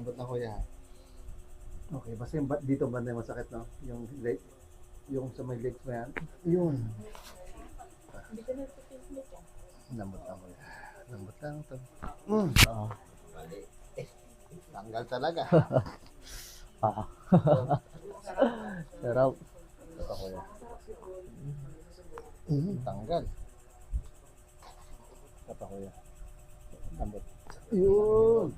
Lambot na kuya. Okay, basta yung dito banda yung masakit, no? Yung leg, yung sa may legs mo yan. Yun. Hindi ka nagpapismit yan. Lambot lang kuya. Lambot lang ito. Ah. Tanggal talaga. Ah. Sarap. Ito kuya. Tanggal. Ito kuya. Lambot. Yun.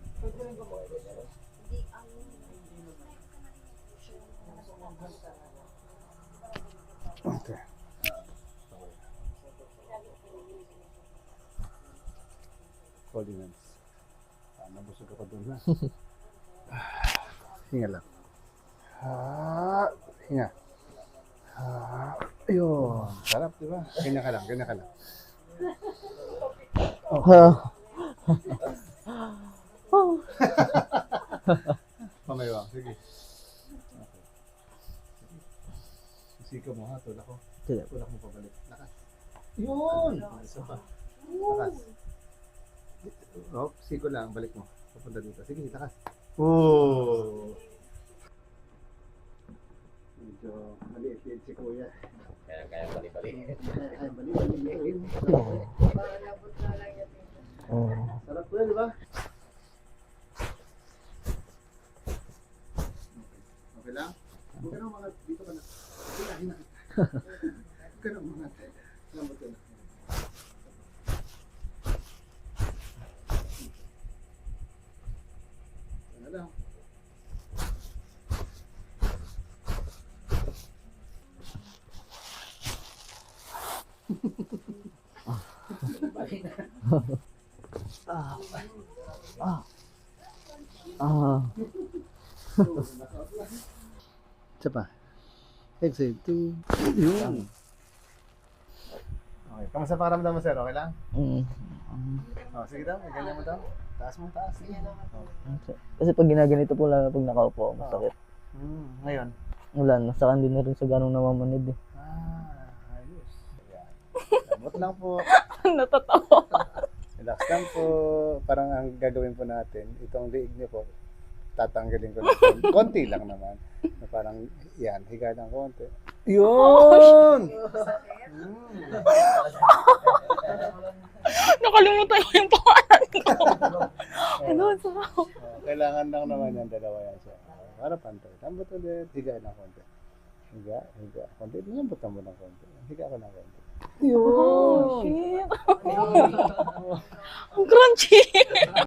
Okay. Coordinates. Nabusog ako dun na. Hinga lang. Hinga. Ayun. Sarap, di ba? Ganyan ka lang, ganyan ka lang. Pamaywa, sige. Okay. Sika mo ha, tulak ko. Sige. Tulak mo pabalik. Lakas. Yun! Isa pa. Lakas. Oh, siko lang, balik mo. Papunta dito. Sige, lakas. Oh! Medyo maliit din si kuya. Kaya bali-bali. Ay, bali. Oh. Sarap kuya, di ba? Okay lang? Huwag ka nang mga dito ka na. Hina. Huwag ka nang mga. Lambot ka na. Ano lang? Ah. Isa pa. Exhale. 2. Yun. Okay. Kamusta pakiramdam mo, sir? Okay lang? Oh, sige daw. Ganyan mo daw. Taas mo, taas. Sige. Kasi pag ginaganito po lang pag nakaupo, masakit. Ngayon? Wala, nasa hindi na rin sa ganong namamanid eh. Ayos. Ayan. Lambot lang po. Natatawa. Relax lang po. Parang ang gagawin po natin, itong liig niyo po, tatanggalin ko lang. Konti lang naman. Na parang, yan, higa ng konti. Yun! Nakalimutan ko yung pangalan ko. Ano, sarap. Kailangan lang naman yan, dalawa yan siya. Para pantay. Lambot ulit, higa ng konti. Higa. Konti, lambot mo ng konti. Higa ko ng konti. Oh, shit. Ang crunchy.